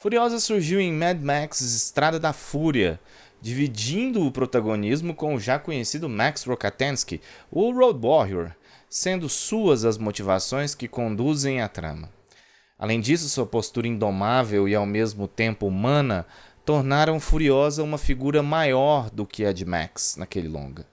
Furiosa surgiu em Mad Max Estrada da Fúria, dividindo o protagonismo com o já conhecido Max Rokatansky, o Road Warrior, sendo suas as motivações que conduzem a trama. Além disso, sua postura indomável e ao mesmo tempo humana tornaram Furiosa uma figura maior do que a de Max naquele longa.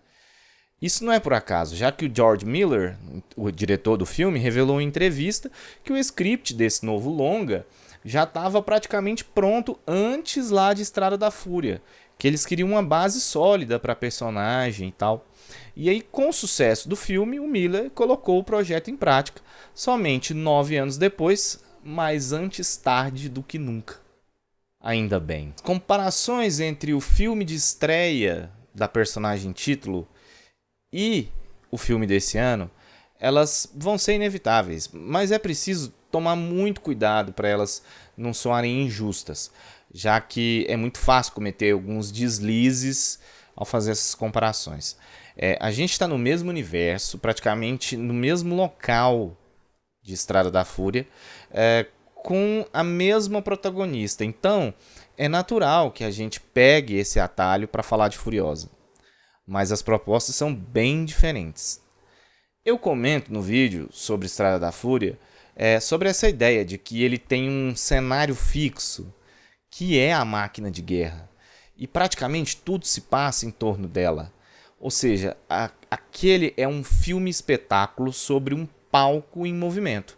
Isso não é por acaso, já que o George Miller, o diretor do filme, revelou em entrevista que o script desse novo longa já estava praticamente pronto antes lá de Estrada da Fúria, que eles queriam uma base sólida para a personagem e tal. E aí, com o sucesso do filme, o Miller colocou o projeto em prática, somente 9 anos depois, mas antes tarde do que nunca. Ainda bem. Comparações entre o filme de estreia da personagem título e o filme desse ano, elas vão ser inevitáveis, mas é preciso tomar muito cuidado para elas não soarem injustas, já que é muito fácil cometer alguns deslizes ao fazer essas comparações. A gente está no mesmo universo, praticamente no mesmo local de Estrada da Fúria, com a mesma protagonista. Então, é natural que a gente pegue esse atalho para falar de Furiosa. Mas as propostas são bem diferentes. Eu comento no vídeo sobre Estrada da Fúria sobre essa ideia de que ele tem um cenário fixo, que é a máquina de guerra, e praticamente tudo se passa em torno dela. Ou seja, aquele é um filme-espetáculo sobre um palco em movimento.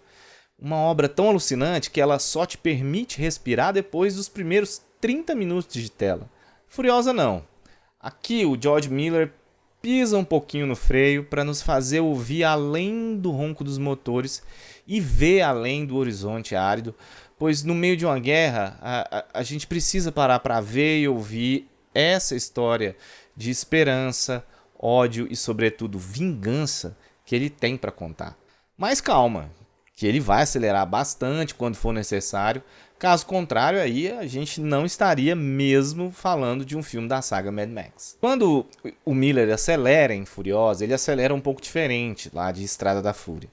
Uma obra tão alucinante que ela só te permite respirar depois dos primeiros 30 minutos de tela. Furiosa não. Aqui o George Miller pisa um pouquinho no freio para nos fazer ouvir além do ronco dos motores e ver além do horizonte árido, pois no meio de uma guerra a gente precisa parar para ver e ouvir essa história de esperança, ódio e, sobretudo, vingança que ele tem para contar. Mas calma, que ele vai acelerar bastante quando for necessário. Caso contrário, aí a gente não estaria mesmo falando de um filme da saga Mad Max. Quando o Miller acelera em Furiosa, ele acelera um pouco diferente lá de Estrada da Fúria.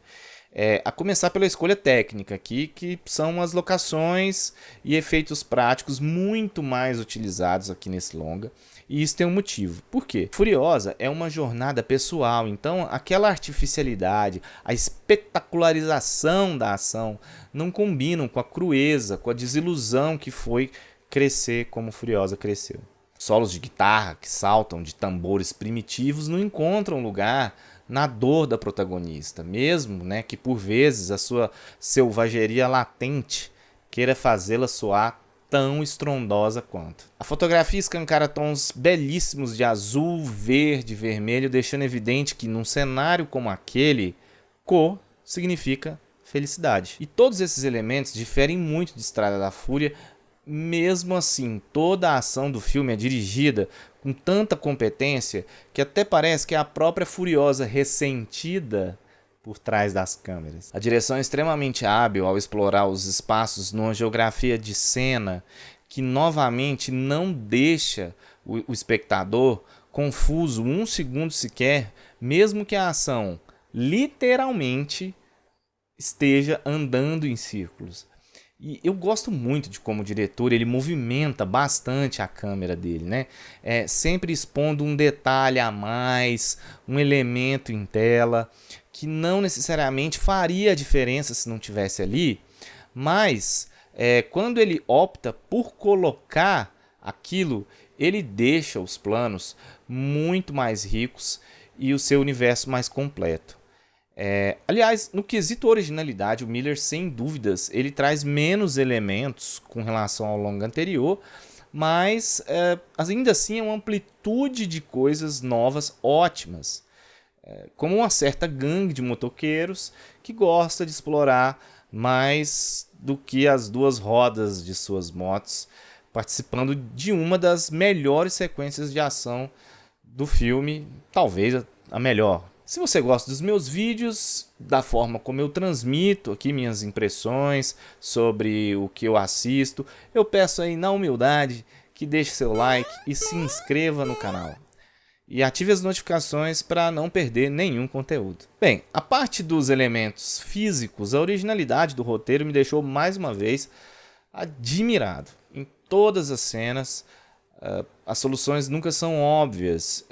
A começar pela escolha técnica aqui, que são as locações e efeitos práticos muito mais utilizados aqui nesse longa. E isso tem um motivo. Por quê? Furiosa é uma jornada pessoal, então aquela artificialidade, a espetacularização da ação não combinam com a crueza, com a desilusão que foi crescer como Furiosa cresceu. Solos de guitarra que saltam de tambores primitivos não encontram lugar na dor da protagonista, mesmo que por vezes a sua selvageria latente queira fazê-la soar tão estrondosa quanto. A fotografia escancara tons belíssimos de azul, verde, vermelho, deixando evidente que num cenário como aquele, cor significa felicidade. E todos esses elementos diferem muito de Estrada da Fúria. Mesmo assim, toda a ação do filme é dirigida com tanta competência que até parece que é a própria Furiosa ressentida por trás das câmeras. A direção é extremamente hábil ao explorar os espaços numa geografia de cena que novamente não deixa o espectador confuso um segundo sequer, mesmo que a ação literalmente esteja andando em círculos. E eu gosto muito de como o diretor ele movimenta bastante a câmera dele, sempre expondo um detalhe a mais, um elemento em tela, que não necessariamente faria a diferença se não tivesse ali, mas quando ele opta por colocar aquilo, ele deixa os planos muito mais ricos e o seu universo mais completo. Aliás, no quesito originalidade, o Miller, sem dúvidas, ele traz menos elementos com relação ao longa anterior, mas ainda assim é uma amplitude de coisas novas ótimas, como uma certa gangue de motoqueiros que gosta de explorar mais do que as duas rodas de suas motos, participando de uma das melhores sequências de ação do filme, talvez a melhor. Se você gosta dos meus vídeos, da forma como eu transmito aqui minhas impressões sobre o que eu assisto, eu peço aí na humildade que deixe seu like e se inscreva no canal. E ative as notificações para não perder nenhum conteúdo. Bem, a parte dos elementos físicos, a originalidade do roteiro me deixou mais uma vez admirado. Em todas as cenas, as soluções nunca são óbvias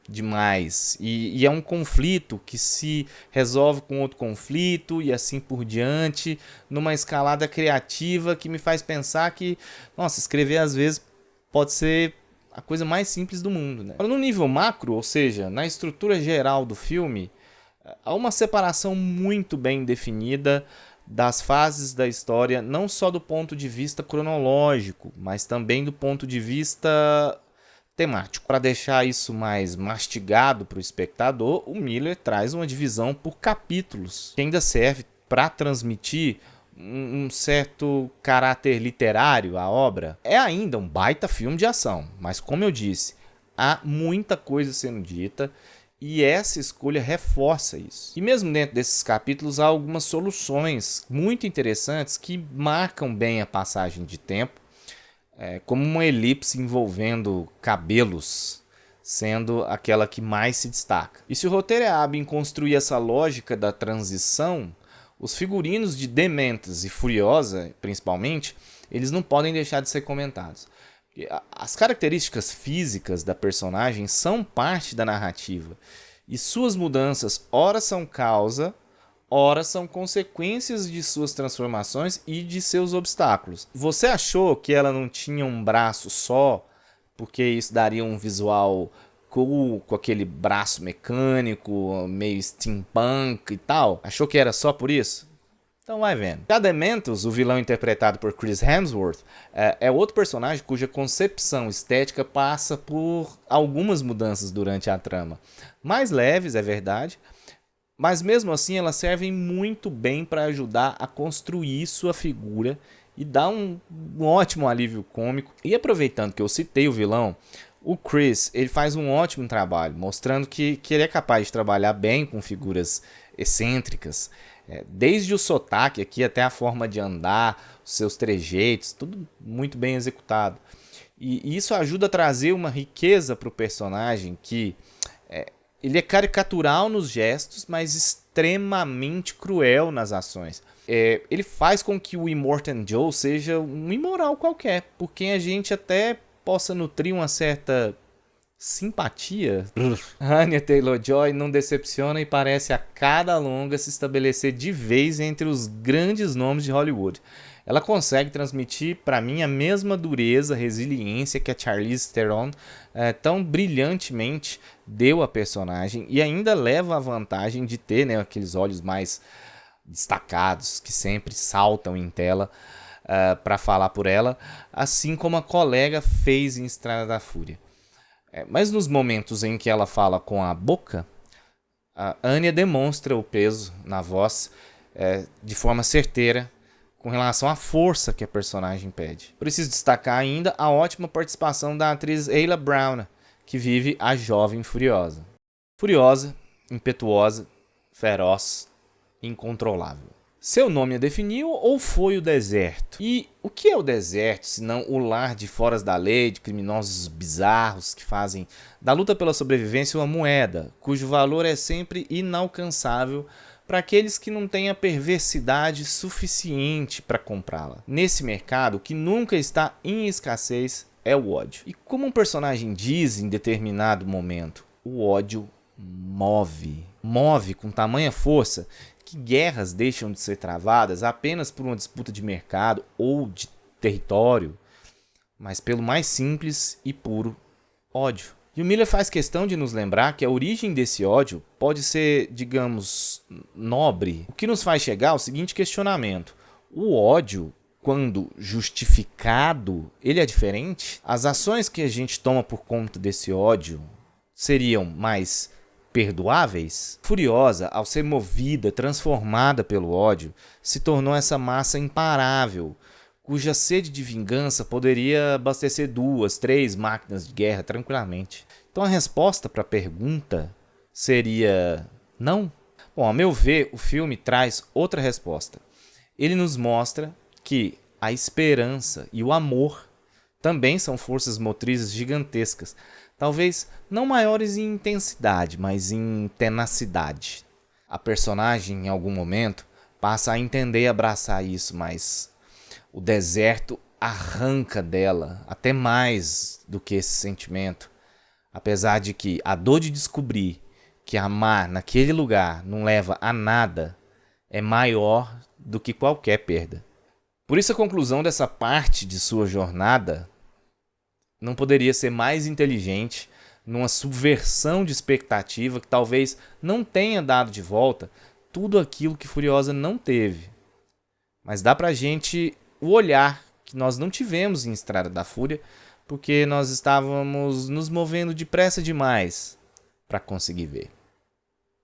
demais. E é um conflito que se resolve com outro conflito e assim por diante, numa escalada criativa que me faz pensar que, nossa, escrever às vezes pode ser a coisa mais simples do mundo, né? No nível macro, ou seja, na estrutura geral do filme, há uma separação muito bem definida das fases da história, não só do ponto de vista cronológico, mas também do ponto de vista temático. Para deixar isso mais mastigado para o espectador, o Miller traz uma divisão por capítulos, que ainda serve para transmitir um certo caráter literário à obra. É ainda um baita filme de ação, mas como eu disse, há muita coisa sendo dita e essa escolha reforça isso. E mesmo dentro desses capítulos há algumas soluções muito interessantes que marcam bem a passagem de tempo, como uma elipse envolvendo cabelos, sendo aquela que mais se destaca. E se o roteiro é hábil em construir essa lógica da transição, os figurinos de Dementos e Furiosa, principalmente, eles não podem deixar de ser comentados. As características físicas da personagem são parte da narrativa. E suas mudanças, ora são causa, ora são consequências de suas transformações e de seus obstáculos. Você achou que ela não tinha um braço só, porque isso daria um visual cool, com aquele braço mecânico, meio steampunk e tal? Achou que era só por isso? Então vai vendo. Já Dementos, o vilão interpretado por Chris Hemsworth, é outro personagem cuja concepção estética passa por algumas mudanças durante a trama. Mais leves, é verdade, mas mesmo assim elas servem muito bem para ajudar a construir sua figura e dar um ótimo alívio cômico. E aproveitando que eu citei o vilão, o Chris, ele faz um ótimo trabalho, mostrando que ele é capaz de trabalhar bem com figuras excêntricas, desde o sotaque aqui até a forma de andar, os seus trejeitos, tudo muito bem executado. E isso ajuda a trazer uma riqueza para o personagem que ele é caricatural nos gestos, mas extremamente cruel nas ações. Ele faz com que o Immortan Joe seja um imoral qualquer, por quem a gente até possa nutrir uma certa simpatia. Anya Taylor-Joy não decepciona e parece a cada longa se estabelecer de vez entre os grandes nomes de Hollywood. Ela consegue transmitir para mim a mesma dureza, resiliência que a Charlize Theron tão brilhantemente deu à personagem e ainda leva a vantagem de ter, né, aqueles olhos mais destacados que sempre saltam em tela para falar por ela, assim como a colega fez em Estrada da Fúria. Mas nos momentos em que ela fala com a boca, a Anya demonstra o peso na voz de forma certeira com relação à força que a personagem pede. Preciso destacar ainda a ótima participação da atriz Ayla Brown, que vive a jovem Furiosa. Furiosa, impetuosa, feroz, incontrolável. Seu nome a definiu ou foi o deserto? E o que é o deserto, se não o lar de foras da lei, de criminosos bizarros que fazem da luta pela sobrevivência uma moeda, cujo valor é sempre inalcançável para aqueles que não têm a perversidade suficiente para comprá-la. Nesse mercado, o que nunca está em escassez é o ódio. E como um personagem diz em determinado momento, o ódio move. Move com tamanha força que guerras deixam de ser travadas apenas por uma disputa de mercado ou de território, mas pelo mais simples e puro ódio. E o Miller faz questão de nos lembrar que a origem desse ódio pode ser, digamos, nobre, o que nos faz chegar ao seguinte questionamento: o ódio, quando justificado, ele é diferente? As ações que a gente toma por conta desse ódio seriam mais perdoáveis? Furiosa, ao ser movida, transformada pelo ódio, se tornou essa massa imparável, cuja sede de vingança poderia abastecer 2, 3 máquinas de guerra tranquilamente. Então a resposta para a pergunta seria não? Bom, a meu ver, o filme traz outra resposta. Ele nos mostra que a esperança e o amor também são forças motrizes gigantescas, talvez não maiores em intensidade, mas em tenacidade. A personagem, em algum momento, passa a entender e abraçar isso, mas O deserto arranca dela até mais do que esse sentimento. Apesar de que a dor de descobrir que amar naquele lugar não leva a nada é maior do que qualquer perda. Por isso a conclusão dessa parte de sua jornada não poderia ser mais inteligente, numa subversão de expectativa que talvez não tenha dado de volta tudo aquilo que Furiosa não teve. Mas dá pra gente o olhar que nós não tivemos em Estrada da Fúria, porque nós estávamos nos movendo depressa demais para conseguir ver.